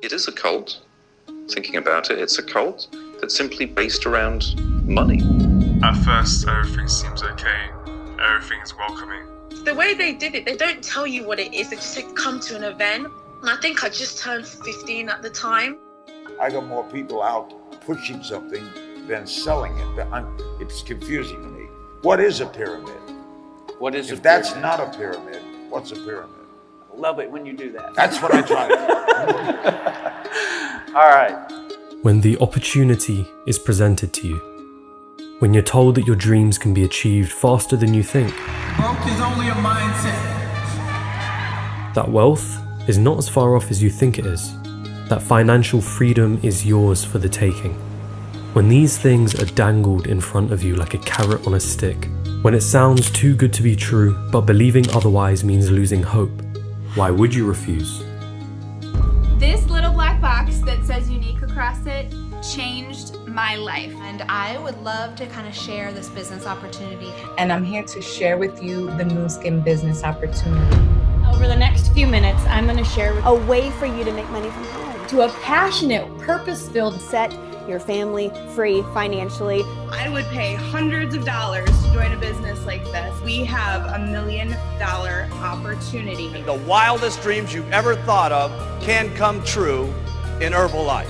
It is a cult. Thinking about it, it's a cult that's simply based around money. At first, everything seems okay. Everything is welcoming. The way they did it, they don't tell you what it is. They just say, come to an event. And I think I just turned 15 at the time. I got more people out pushing something than selling it. It's confusing to me. What is a pyramid? What is if a that's pyramid? not a pyramid, what's a pyramid? Love it when you do that. That's what I try to All right. When the opportunity is presented to you, when you're told that your dreams can be achieved faster than you think, broke is only a mindset. That wealth is not as far off as you think it is, that financial freedom is yours for the taking. When these things are dangled in front of you like a carrot on a stick, when it sounds too good to be true, but believing otherwise means losing hope, why would you refuse? This little black box that says unique across it changed my life. And I would love to kind of share this business opportunity. And I'm here to share with you the Nu Skin business opportunity. Over the next few minutes, I'm going to share a way for you to make money from home. To a passionate, purpose-filled set your family free financially. I would pay hundreds of dollars to join a business like this. We have $1 million opportunity. And the wildest dreams you've ever thought of can come true in Herbalife.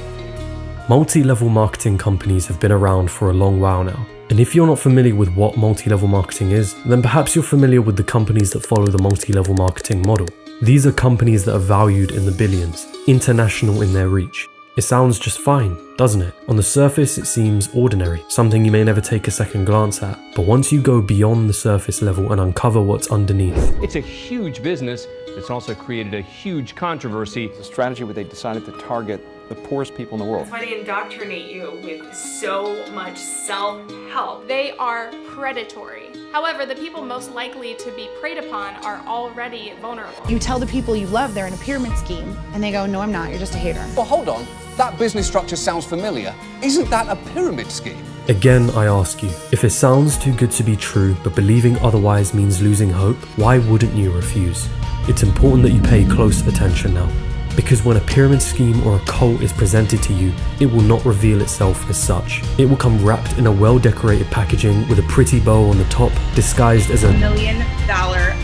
Multi-level marketing companies have been around for a long while now. And if you're not familiar with what multi-level marketing is, then perhaps you're familiar with the companies that follow the multi-level marketing model. These are companies that are valued in the billions, international in their reach. It sounds just fine, doesn't it? On the surface, it seems ordinary, something you may never take a second glance at. But once you go beyond the surface level and uncover what's underneath, it's a huge business. It's also created a huge controversy. It's a strategy where they decided to target the poorest people in the world. That's why they indoctrinate you with so much self-help. They are predatory. However, the people most likely to be preyed upon are already vulnerable. You tell the people you love they're in a pyramid scheme, and they go, no, I'm not, you're just a hater. Well, hold on. That business structure sounds familiar. Isn't that a pyramid scheme? Again, I ask you, if it sounds too good to be true, but believing otherwise means losing hope, why wouldn't you refuse? It's important that you pay close attention now. Because when a pyramid scheme or a cult is presented to you, it will not reveal itself as such. It will come wrapped in a well-decorated packaging with a pretty bow on the top, disguised as $1 million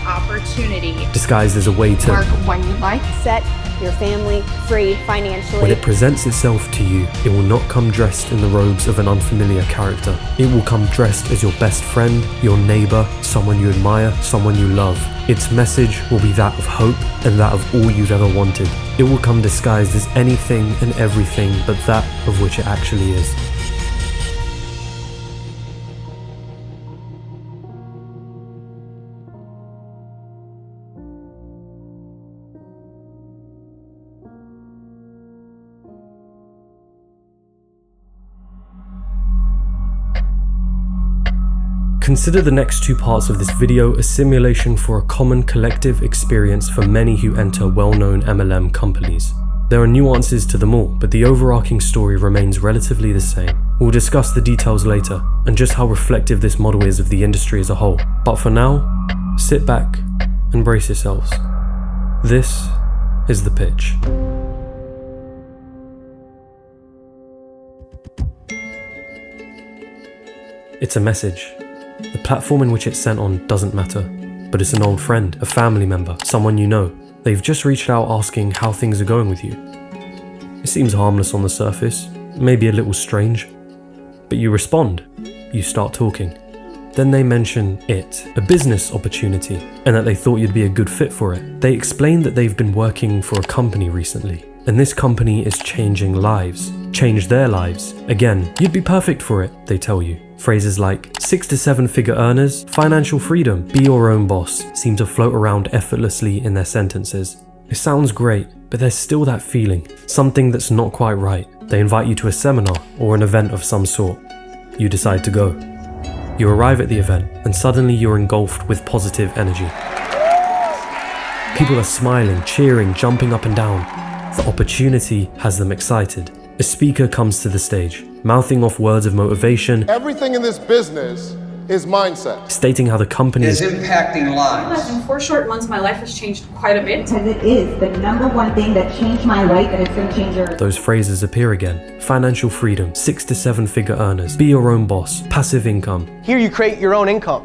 opportunity. Disguised as a way to work when you like, set your family free financially. When it presents itself to you, it will not come dressed in the robes of an unfamiliar character. It will come dressed as your best friend, your neighbor, someone you admire, someone you love. Its message will be that of hope and that of all you've ever wanted. It will come disguised as anything and everything but that of which it actually is. Consider the next two parts of this video a simulation for a common collective experience for many who enter well-known MLM companies. There are nuances to them all, but the overarching story remains relatively the same. We'll discuss the details later, and just how reflective this model is of the industry as a whole. But for now, sit back and brace yourselves. This is the pitch. It's a message. The platform in which it's sent on doesn't matter, but it's an old friend, a family member, someone you know. They've just reached out asking how things are going with you. It seems harmless on the surface, maybe a little strange, but you respond, you start talking. Then they mention it, a business opportunity, and that they thought you'd be a good fit for it. They explain that they've been working for a company recently, and this company is changing lives, change their lives. Again, you'd be perfect for it, they tell you. Phrases like 6 to 7 figure earners, financial freedom, be your own boss seem to float around effortlessly in their sentences. It sounds great, but there's still that feeling, something that's not quite right. They invite you to a seminar or an event of some sort. You decide to go. You arrive at the event, and suddenly you're engulfed with positive energy. People are smiling, cheering, jumping up and down. The opportunity has them excited. A speaker comes to the stage, mouthing off words of motivation. Everything in this business is mindset. Stating how the company is impacting lives. In 4 short months, my life has changed quite a bit. Because it is the #1 thing that changed my life, and it's going to change yours. Those phrases appear again. Financial freedom, 6 to 7 figure earners, be your own boss, passive income. Here you create your own income.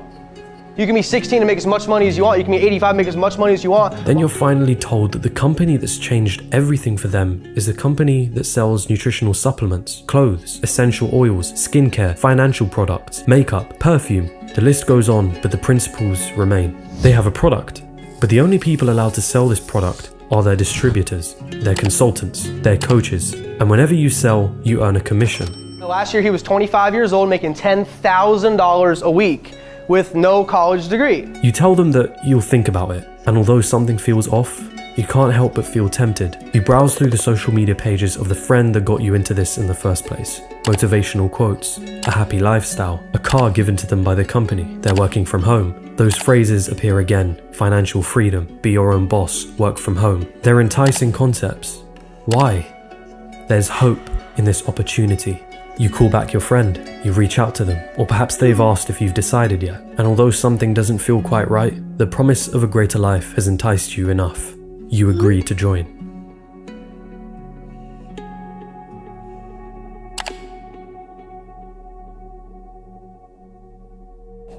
You can be 16 and make as much money as you want. You can be 85 and make as much money as you want. Then you're finally told that the company that's changed everything for them is the company that sells nutritional supplements, clothes, essential oils, skincare, financial products, makeup, perfume. The list goes on, but the principles remain. They have a product, but the only people allowed to sell this product are their distributors, their consultants, their coaches. And whenever you sell, you earn a commission. Last year he was 25 years old, making $10,000 a week with no college degree. You tell them that you'll think about it, and although something feels off, you can't help but feel tempted. You browse through the social media pages of the friend that got you into this in the first place. Motivational quotes, a happy lifestyle, a car given to them by the company, they're working from home. Those phrases appear again: financial freedom, be your own boss, work from home. They're enticing concepts. Why? There's hope in this opportunity. You call back your friend, you reach out to them, or perhaps they've asked if you've decided yet. And although something doesn't feel quite right, the promise of a greater life has enticed you enough. You agree to join.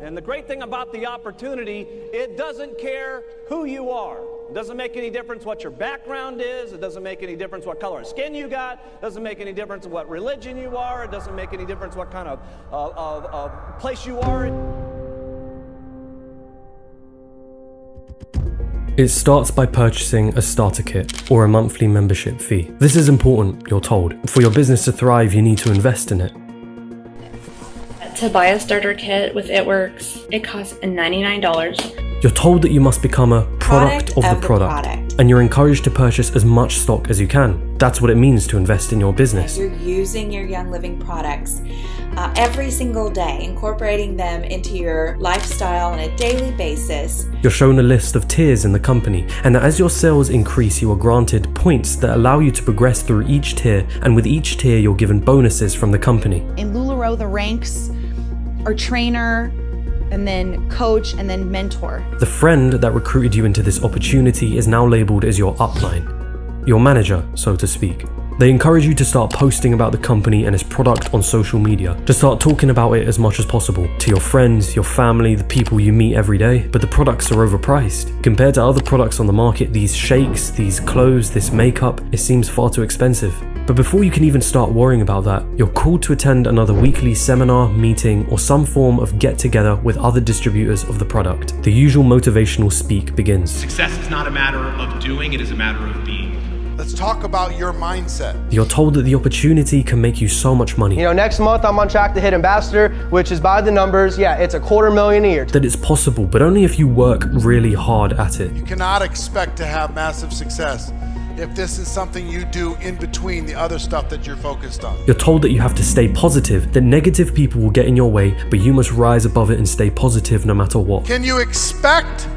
And the great thing about the opportunity, it doesn't care who you are. It doesn't make any difference what your background is. It doesn't make any difference what color of skin you got. It doesn't make any difference what religion you are. It doesn't make any difference what kind of place you are. It starts by purchasing a starter kit or a monthly membership fee. This is important, you're told. For your business to thrive, you need to invest in it. To buy a starter kit with It.Works, it costs $99. You're told that you must become a product of the product, and you're encouraged to purchase as much stock as you can. That's what it means to invest in your business. You're using your Young Living products every single day, incorporating them into your lifestyle on a daily basis. You're shown a list of tiers in the company, and as your sales increase, you are granted points that allow you to progress through each tier, and with each tier, you're given bonuses from the company. In LuLaRoe, the ranks are trainer, and then coach, and then mentor. The friend that recruited you into this opportunity is now labeled as your upline, your manager, so to speak. They encourage you to start posting about the company and its product on social media, to start talking about it as much as possible to your friends, your family, the people you meet every day, but the products are overpriced. Compared to other products on the market, these shakes, these clothes, this makeup, it seems far too expensive. But before you can even start worrying about that, you're called to attend another weekly seminar, meeting, or some form of get-together with other distributors of the product. The usual motivational speak begins. Success is not a matter of doing, it is a matter of being. Let's talk about your mindset. You're told that the opportunity can make you so much money. You know, next month I'm on track to hit ambassador, which is by the numbers, yeah, it's $250,000 a year. That it's possible, but only if you work really hard at it. You cannot expect to have massive success if this is something you do in between the other stuff that you're focused on. You're told that you have to stay positive, that negative people will get in your way, but you must rise above it and stay positive no matter what. Can you expect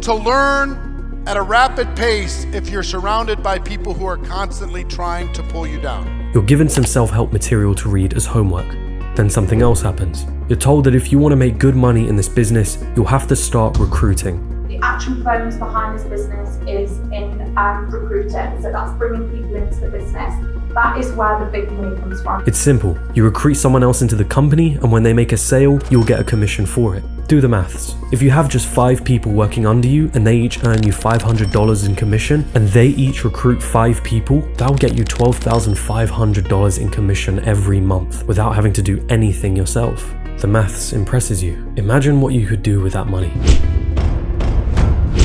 to learn at a rapid pace if you're surrounded by people who are constantly trying to pull you down? You're given some self-help material to read as homework. Then something else happens. You're told that if you want to make good money in this business, you'll have to start recruiting. The actual bones behind this business is in recruiting, so that's bringing people into the business. That is where the big money comes from. It's simple. You recruit someone else into the company, and when they make a sale, you'll get a commission for it. Do the maths. If you have just 5 people working under you and they each earn you $500 in commission, and they each recruit 5 people, that'll get you $12,500 in commission every month without having to do anything yourself. The maths impresses you. Imagine what you could do with that money.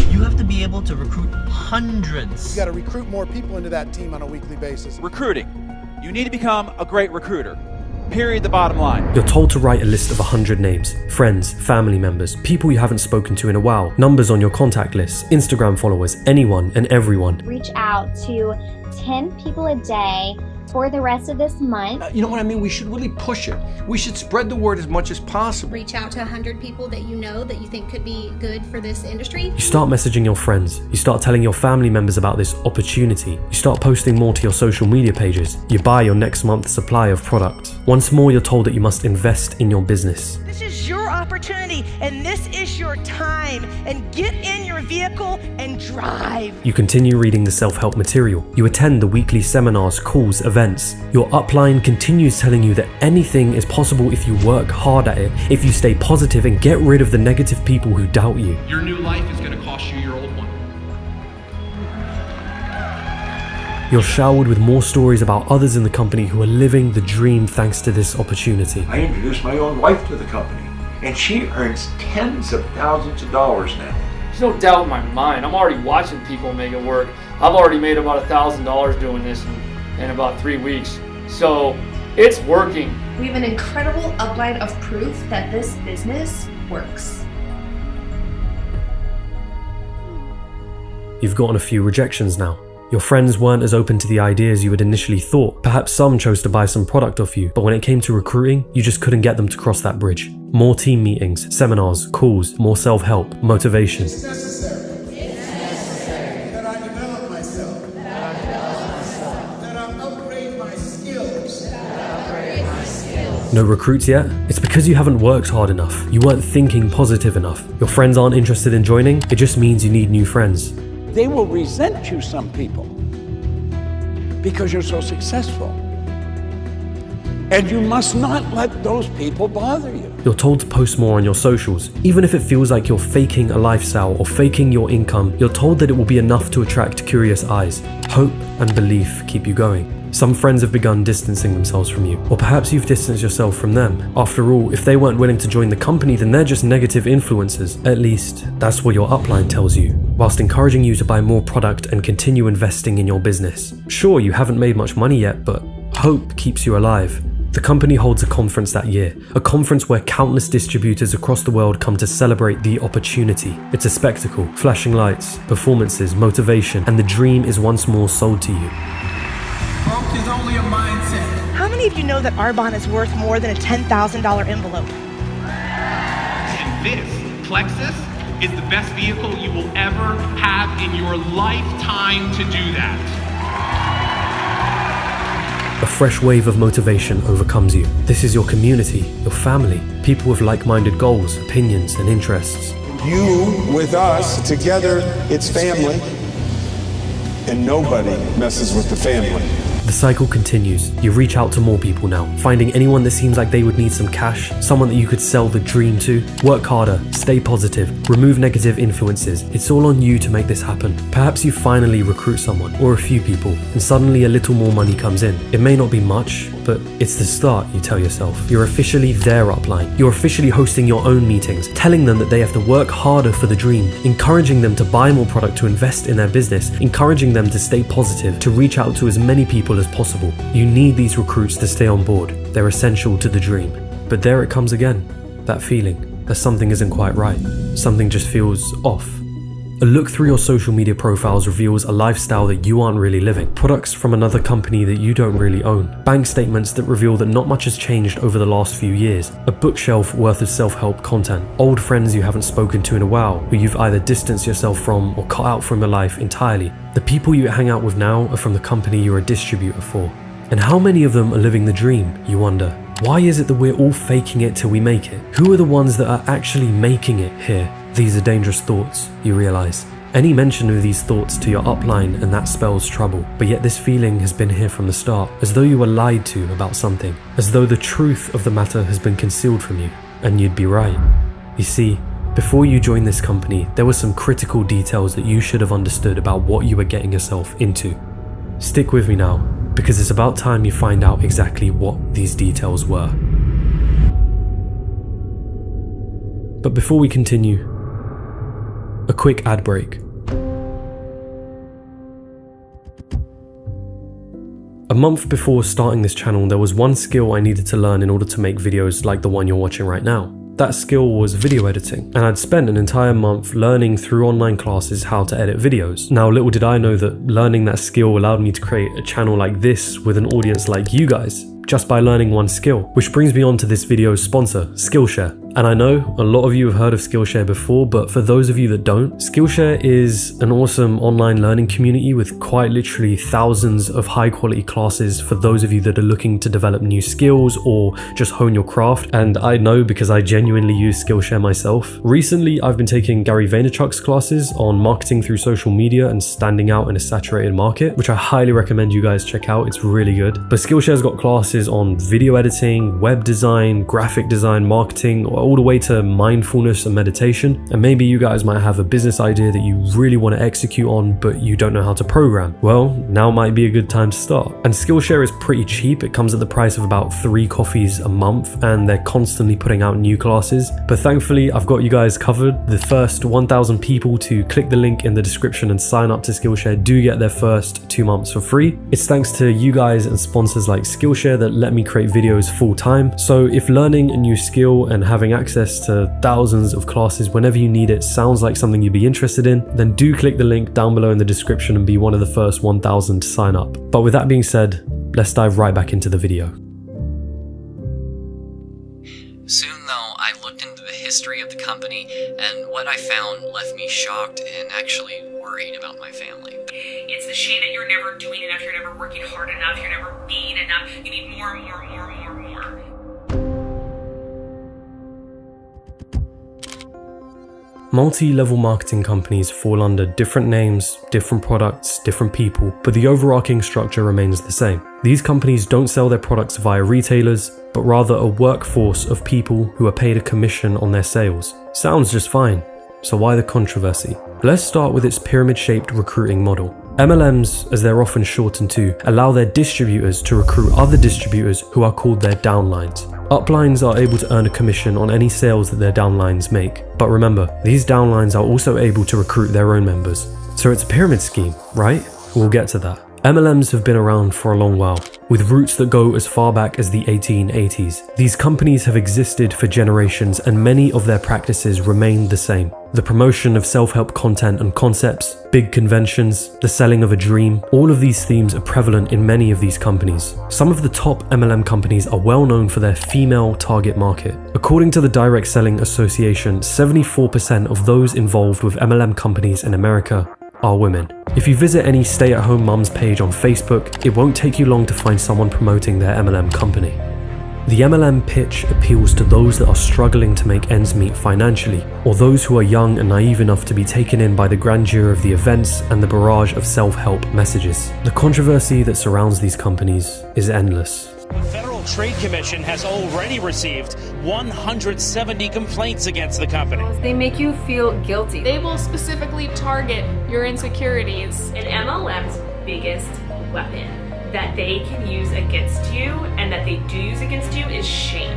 You have to be able to recruit hundreds. You got to recruit more people into that team on a weekly basis. Recruiting. You need to become a great recruiter. Period, the bottom line. You're told to write a list of 100 names, friends, family members, people you haven't spoken to in a while, numbers on your contact list, Instagram followers, anyone and everyone. Reach out to 10 people a day for the rest of this month. You know what I mean? We should really push it. We should spread the word as much as possible. Reach out to 100 people that you know that you think could be good for this industry. You start messaging your friends. You start telling your family members about this opportunity. You start posting more to your social media pages. You buy your next month's supply of product. Once more, you're told that you must invest in your business. This is your opportunity opportunity, and this is your time. And get in your vehicle and drive. You continue reading the self-help material. You attend the weekly seminars, calls, events. Your upline continues telling you that anything is possible if you work hard at it, if you stay positive and get rid of the negative people who doubt you. Your new life is going to cost you your old one. You're showered with more stories about others in the company who are living the dream thanks to this opportunity. I introduced my own wife to the company, and she earns tens of thousands of dollars now. There's no doubt in my mind. I'm already watching people make it work. I've already made about $1,000 doing this in about 3 weeks. So it's working. We have an incredible upline of proof that this business works. You've gotten a few rejections now. Your friends weren't as open to the ideas you had initially thought. Perhaps some chose to buy some product off you, but when it came to recruiting, you just couldn't get them to cross that bridge. More team meetings, seminars, calls, more self-help, motivation. It's necessary that I develop myself, that I upgrade my skills. No recruits yet? It's because you haven't worked hard enough. You weren't thinking positive enough. Your friends aren't interested in joining. It just means you need new friends. They will resent you, some people, because you're so successful. And you must not let those people bother you. You're told to post more on your socials. Even if it feels like you're faking a lifestyle or faking your income, you're told that it will be enough to attract curious eyes. Hope and belief keep you going. Some friends have begun distancing themselves from you, or perhaps you've distanced yourself from them. After all, if they weren't willing to join the company, then they're just negative influencers. At least, that's what your upline tells you, whilst encouraging you to buy more product and continue investing in your business. Sure, you haven't made much money yet, but hope keeps you alive. The company holds a conference that year, a conference where countless distributors across the world come to celebrate the opportunity. It's a spectacle, flashing lights, performances, motivation, and the dream is once more sold to you. Broke is only a mindset. How many of you know that Arbonne is worth more than a $10,000 envelope? And this, Plexus, is the best vehicle you will ever have in your lifetime to do that. A fresh wave of motivation overcomes you. This is your community, your family, people with like-minded goals, opinions, and interests. You with us, together it's family, and nobody messes with the family. The cycle continues. You reach out to more people now, finding anyone that seems like they would need some cash, someone that you could sell the dream to. Work harder, stay positive, remove negative influences. It's all on you to make this happen. Perhaps you finally recruit someone, or a few people, and suddenly a little more money comes in. It may not be much, but it's the start, you tell yourself. You're officially their upline. You're officially hosting your own meetings, telling them that they have to work harder for the dream, encouraging them to buy more product to invest in their business, encouraging them to stay positive, to reach out to as many people as possible. You need these recruits to stay on board. They're essential to the dream. But there it comes again, that feeling that something isn't quite right. Something just feels off. A look through your social media profiles reveals a lifestyle that you aren't really living. Products from another company that you don't really own. Bank statements that reveal that not much has changed over the last few years. A bookshelf worth of self-help content. Old friends you haven't spoken to in a while, who you've either distanced yourself from or cut out from your life entirely. The people you hang out with now are from the company you're a distributor for. And how many of them are living the dream, you wonder? Why is it that we're all faking it till we make it? Who are the ones that are actually making it here? These are dangerous thoughts, you realize. Any mention of these thoughts to your upline and that spells trouble. But yet this feeling has been here from the start, as though you were lied to about something, as though the truth of the matter has been concealed from you. And you'd be right. You see, before you joined this company, there were some critical details that you should have understood about what you were getting yourself into. Stick with me now, because it's about time you find out exactly what these details were. But before we continue, a quick ad break. A month before starting this channel, there was one skill I needed to learn in order to make videos like the one you're watching right now. That skill was video editing, and I'd spent an entire month learning through online classes how to edit videos. Now, little did I know that learning that skill allowed me to create a channel like this with an audience like you guys, just by learning one skill. Which brings me on to this video's sponsor, Skillshare. And I know a lot of you have heard of Skillshare before, but for those of you that don't, Skillshare is an awesome online learning community with quite literally thousands of high quality classes for those of you that are looking to develop new skills or just hone your craft. And I know because I genuinely use Skillshare myself. Recently, I've been taking Gary Vaynerchuk's classes on marketing through social media and standing out in a saturated market, which I highly recommend you guys check out. It's really good. But Skillshare's got classes on video editing, web design, graphic design, marketing, all the way to mindfulness and meditation. And maybe you guys might have a business idea that you really want to execute on, but you don't know how to program. Well, now might be a good time to start. And Skillshare is pretty cheap. It comes at the price of about 3 coffees a month, and they're constantly putting out new classes. But thankfully, I've got you guys covered. The first 1,000 people to click the link in the description and sign up to Skillshare do get their first 2 months for free. It's thanks to you guys and sponsors like Skillshare that let me create videos full time. So if learning a new skill and having access to thousands of classes whenever you need it sounds like something you'd be interested in, then do click the link down below in the description and be one of the first 1,000 to sign up. But with that being said, let's dive right back into the video. Soon though, I looked into the history of the company, and what I found left me shocked and actually worried about my family. It's the shame that you're never doing enough, you're never working hard enough, you're never being enough, you need more and more and more and more and more. Multi-level marketing companies fall under different names, different products, different people, but the overarching structure remains the same. These companies don't sell their products via retailers, but rather a workforce of people who are paid a commission on their sales. Sounds just fine. So why the controversy? Let's start with its pyramid-shaped recruiting model. MLMs, as they're often shortened to, allow their distributors to recruit other distributors who are called their downlines. Uplines are able to earn a commission on any sales that their downlines make. But remember, these downlines are also able to recruit their own members. So it's a pyramid scheme, right? We'll get to that. MLMs have been around for a long while, with roots that go as far back as the 1880s. These companies have existed for generations and many of their practices remain the same. The promotion of self-help content and concepts, big conventions, the selling of a dream, all of these themes are prevalent in many of these companies. Some of the top MLM companies are well known for their female target market. According to the Direct Selling Association, 74% of those involved with MLM companies in America are women. If you visit any stay-at-home mums page on Facebook, it won't take you long to find someone promoting their MLM company. The MLM pitch appeals to those that are struggling to make ends meet financially, or those who are young and naive enough to be taken in by the grandeur of the events and the barrage of self-help messages. The controversy that surrounds these companies is endless. The Federal Trade Commission has already received 170 complaints against the company. They make you feel guilty. They will specifically target your insecurities. An MLM's biggest weapon that they can use against you and that they do use against you is shame.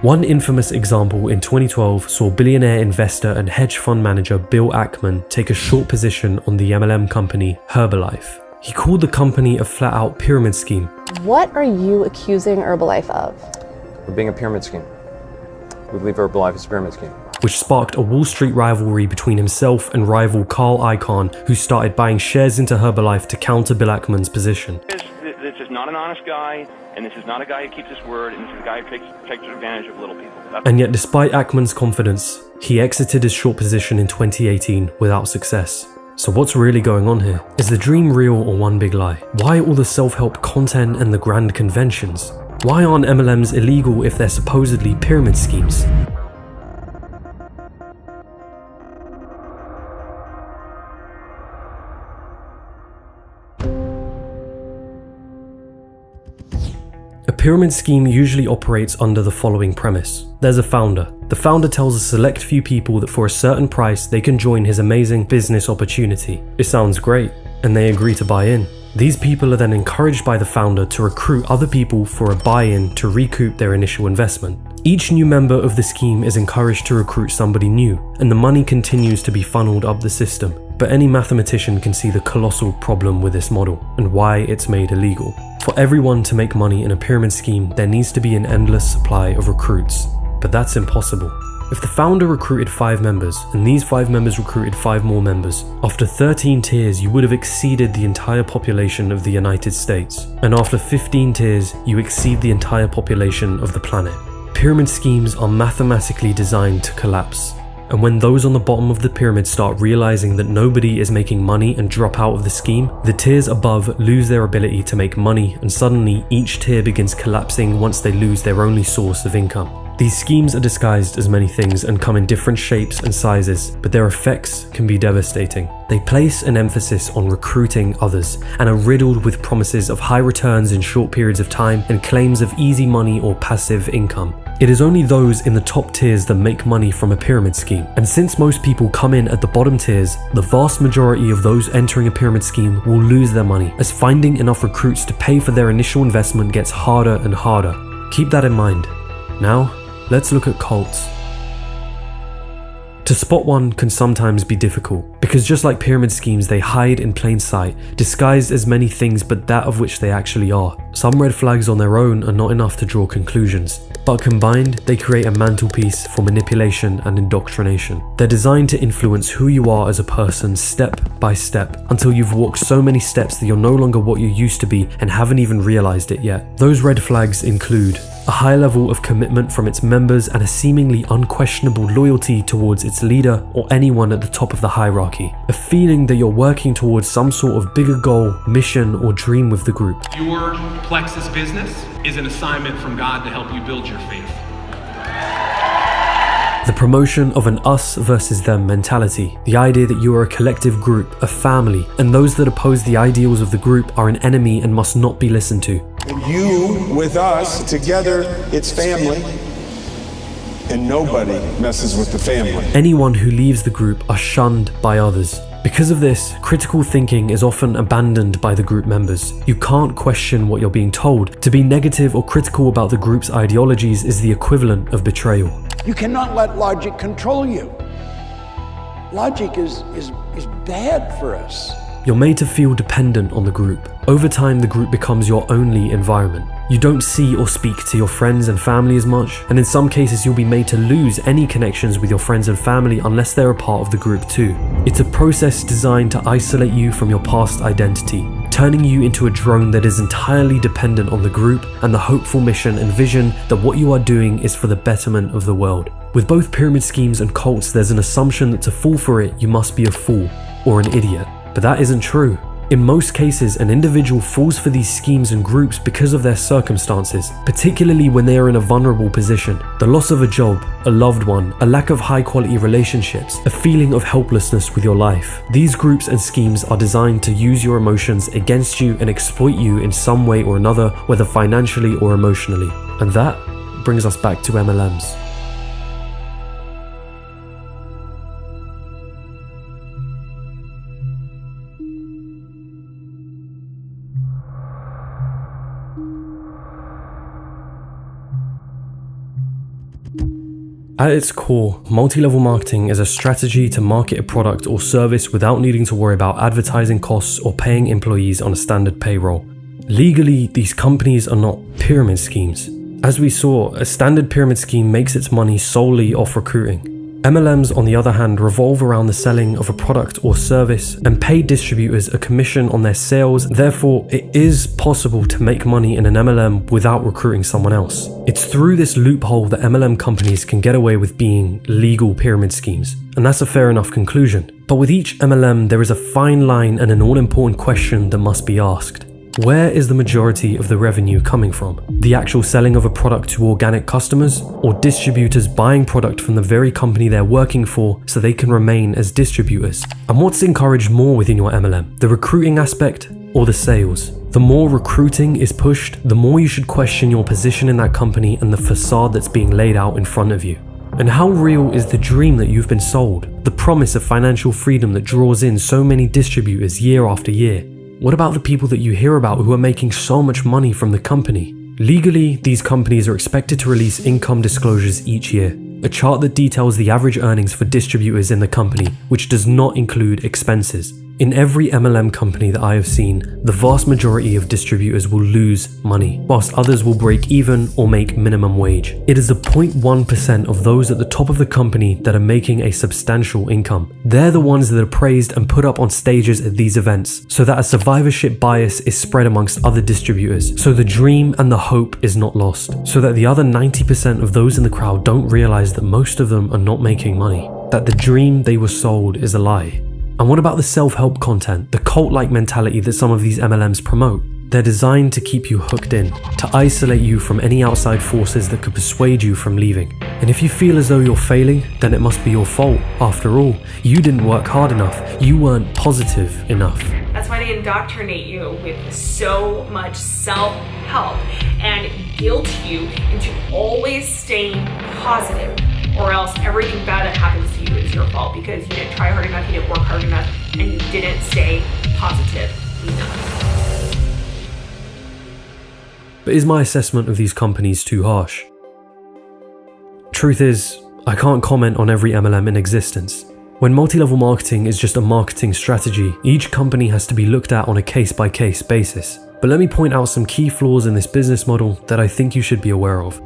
One infamous example in 2012 saw billionaire investor and hedge fund manager Bill Ackman take a short position on the MLM company Herbalife. He called the company a flat-out pyramid scheme. What are you accusing Herbalife of? Of being a pyramid scheme. We believe Herbalife is a pyramid scheme. Which sparked a Wall Street rivalry between himself and rival Carl Icahn, who started buying shares into Herbalife to counter Bill Ackman's position. This is not an honest guy, and this is not a guy who keeps his word, and this is a guy who takes advantage of little people. And yet, despite Ackman's confidence, he exited his short position in 2018 without success. So what's really going on here? Is the dream real or one big lie? Why all the self-help content and the grand conventions? Why aren't MLMs illegal if they're supposedly pyramid schemes? A pyramid scheme usually operates under the following premise. There's a founder. The founder tells a select few people that for a certain price they can join his amazing business opportunity. It sounds great, and they agree to buy in. These people are then encouraged by the founder to recruit other people for a buy-in to recoup their initial investment. Each new member of the scheme is encouraged to recruit somebody new, and the money continues to be funneled up the system. But any mathematician can see the colossal problem with this model, and why it's made illegal. For everyone to make money in a pyramid scheme, there needs to be an endless supply of recruits. But that's impossible. If the founder recruited 5 members, and these 5 members recruited 5 more members, after 13 tiers you would have exceeded the entire population of the United States. And after 15 tiers, you exceed the entire population of the planet. pyramid schemes are mathematically designed to collapse. And when those on the bottom of the pyramid start realizing that nobody is making money and drop out of the scheme, the tiers above lose their ability to make money, and suddenly each tier begins collapsing once they lose their only source of income. These schemes are disguised as many things and come in different shapes and sizes, but their effects can be devastating. They place an emphasis on recruiting others and are riddled with promises of high returns in short periods of time and claims of easy money or passive income. It is only those in the top tiers that make money from a pyramid scheme, and since most people come in at the bottom tiers, the vast majority of those entering a pyramid scheme will lose their money, as finding enough recruits to pay for their initial investment gets harder and harder. Keep that in mind. Now, let's look at cults. To spot one can sometimes be difficult, because just like pyramid schemes, they hide in plain sight, disguised as many things but that of which they actually are. Some red flags on their own are not enough to draw conclusions, but combined, they create a mantelpiece for manipulation and indoctrination. They're designed to influence who you are as a person step by step, until you've walked so many steps that you're no longer what you used to be and haven't even realized it yet. Those red flags include a high level of commitment from its members and a seemingly unquestionable loyalty towards its leader or anyone at the top of the hierarchy. A feeling that you're working towards some sort of bigger goal, mission, or dream with the group. Your Plexus business is an assignment from God to help you build your faith. The promotion of an us versus them mentality. The idea that you are a collective group, a family, and those that oppose the ideals of the group are an enemy and must not be listened to. You with us, together it's family, and nobody messes with the family. Anyone who leaves the group are shunned by others. Because of this, critical thinking is often abandoned by the group members. You can't question what you're being told. To be negative or critical about the group's ideologies is the equivalent of betrayal. You cannot let logic control you. Logic is bad for us. You're made to feel dependent on the group. Over time, the group becomes your only environment. You don't see or speak to your friends and family as much, and in some cases you'll be made to lose any connections with your friends and family unless they're a part of the group too. It's a process designed to isolate you from your past identity, turning you into a drone that is entirely dependent on the group and the hopeful mission and vision that what you are doing is for the betterment of the world. With both pyramid schemes and cults, there's an assumption that to fall for it, you must be a fool or an idiot. But that isn't true. In most cases, an individual falls for these schemes and groups because of their circumstances, particularly when they are in a vulnerable position. The loss of a job, a loved one, a lack of high-quality relationships, a feeling of helplessness with your life. These groups and schemes are designed to use your emotions against you and exploit you in some way or another, whether financially or emotionally. And that brings us back to MLMs. At its core, multi-level marketing is a strategy to market a product or service without needing to worry about advertising costs or paying employees on a standard payroll. Legally, these companies are not pyramid schemes. As we saw, a standard pyramid scheme makes its money solely off recruiting. MLMs, on the other hand, revolve around the selling of a product or service and pay distributors a commission on their sales. Therefore, it is possible to make money in an MLM without recruiting someone else. It's through this loophole that MLM companies can get away with being legal pyramid schemes. And that's a fair enough conclusion. But with each MLM, there is a fine line and an all-important question that must be asked. Where is the majority of the revenue coming from? The actual selling of a product to organic customers, or distributors buying product from the very company they're working for so they can remain as distributors? And what's encouraged more within your MLM? The recruiting aspect or the sales? The more recruiting is pushed, the more you should question your position in that company and the facade that's being laid out in front of you. And how real is the dream that you've been sold? The promise of financial freedom that draws in so many distributors year after year? What about the people that you hear about who are making so much money from the company? Legally, these companies are expected to release income disclosures each year, a chart that details the average earnings for distributors in the company, which does not include expenses. In every MLM company that I have seen, the vast majority of distributors will lose money, whilst others will break even or make minimum wage. It is the 0.1% of those at the top of the company that are making a substantial income. They're the ones that are praised and put up on stages at these events, so that a survivorship bias is spread amongst other distributors, so the dream and the hope is not lost, so that the other 90% of those in the crowd don't realize that most of them are not making money, that the dream they were sold is a lie. And what about the self-help content, the cult-like mentality that some of these MLMs promote? They're designed to keep you hooked in, to isolate you from any outside forces that could persuade you from leaving. And if you feel as though you're failing, then it must be your fault. After all, you didn't work hard enough. You weren't positive enough. That's why they indoctrinate you with so much self-help and guilt you into always staying positive, or else everything bad that happens to you is your fault because you didn't try hard enough, you didn't work hard enough, and you didn't stay positive enough. But is my assessment of these companies too harsh? Truth is, I can't comment on every MLM in existence. When multi-level marketing is just a marketing strategy, each company has to be looked at on a case-by-case basis. But let me point out some key flaws in this business model that I think you should be aware of.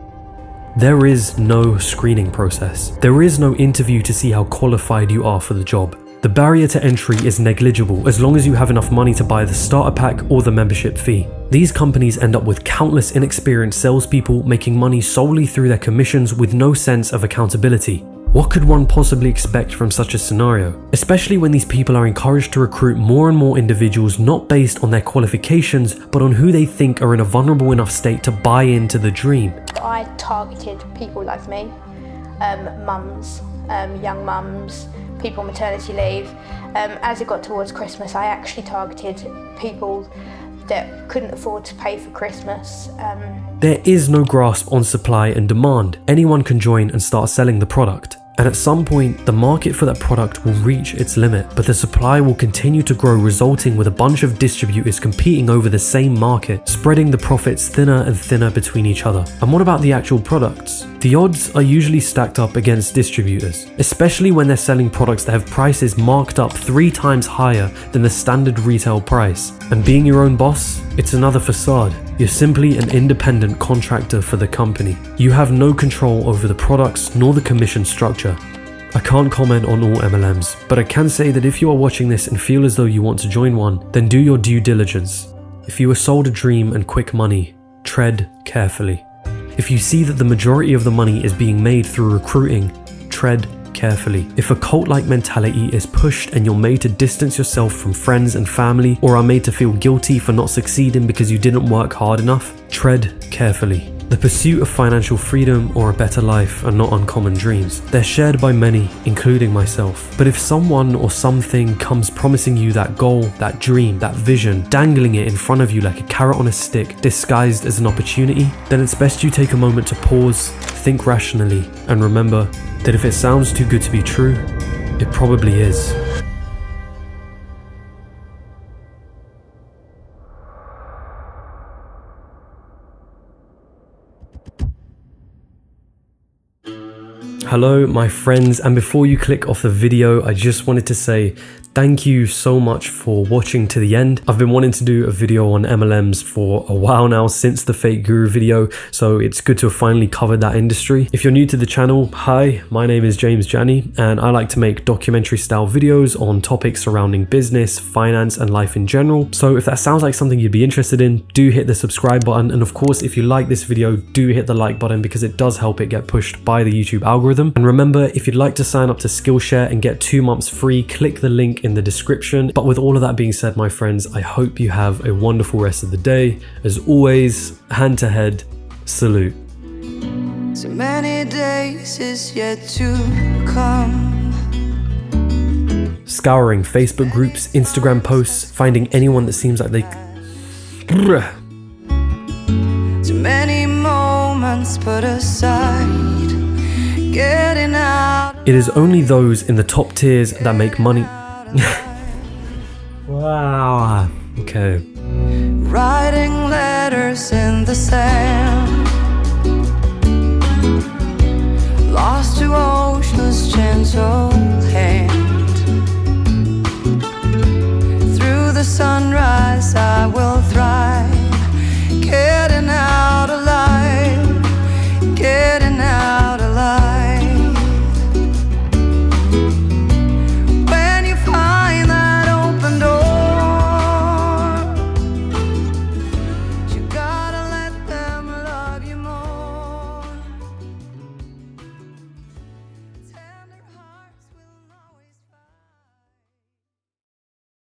There is no screening process. There is no interview to see how qualified you are for the job. The barrier to entry is negligible as long as you have enough money to buy the starter pack or the membership fee. These companies end up with countless inexperienced salespeople making money solely through their commissions with no sense of accountability. What could one possibly expect from such a scenario? Especially when these people are encouraged to recruit more and more individuals not based on their qualifications, but on who they think are in a vulnerable enough state to buy into the dream. I targeted people like me, mums, young mums, people on maternity leave. As it got towards Christmas, I actually targeted people that couldn't afford to pay for Christmas. There is no grasp on supply and demand. Anyone can join and start selling the product. And at some point, the market for that product will reach its limit, but the supply will continue to grow, resulting with a bunch of distributors competing over the same market, spreading the profits thinner and thinner between each other. And what about the actual products? The odds are usually stacked up against distributors, especially when they're selling products that have prices marked up 3 times higher than the standard retail price. And being your own boss, it's another facade. You're simply an independent contractor for the company. You have no control over the products nor the commission structure. I can't comment on all MLMs, but I can say that if you are watching this and feel as though you want to join one, then do your due diligence. If you were sold a dream and quick money, tread carefully. If you see that the majority of the money is being made through recruiting, tread carefully. If a cult-like mentality is pushed and you're made to distance yourself from friends and family, or are made to feel guilty for not succeeding because you didn't work hard enough, tread carefully. The pursuit of financial freedom or a better life are not uncommon dreams. They're shared by many, including myself. But if someone or something comes promising you that goal, that dream, that vision, dangling it in front of you like a carrot on a stick, disguised as an opportunity, then it's best you take a moment to pause, think rationally, and remember that if it sounds too good to be true, it probably is. Hello my friends, and before you click off the video, I just wanted to say thank you so much for watching to the end. I've been wanting to do a video on MLMs for a while now, since the Fake Guru video, so it's good to have finally covered that industry. If you're new to the channel, hi, my name is James Janney, and I like to make documentary style videos on topics surrounding business, finance, and life in general. So if that sounds like something you'd be interested in, do hit the subscribe button, and of course if you like this video, do hit the like button because it does help it get pushed by the YouTube algorithm. And remember, if you'd like to sign up to Skillshare and get 2 months free, click the link in the description. But with all of that being said, my friends, I hope you have a wonderful rest of the day. As always, hand to head, salute. So many days is yet to come. Scouring Facebook groups, Instagram posts, finding anyone that seems like they... Too many moments put aside. Getting out. It is only those in the top tiers that make money. Wow. Okay. Writing letters in the sand.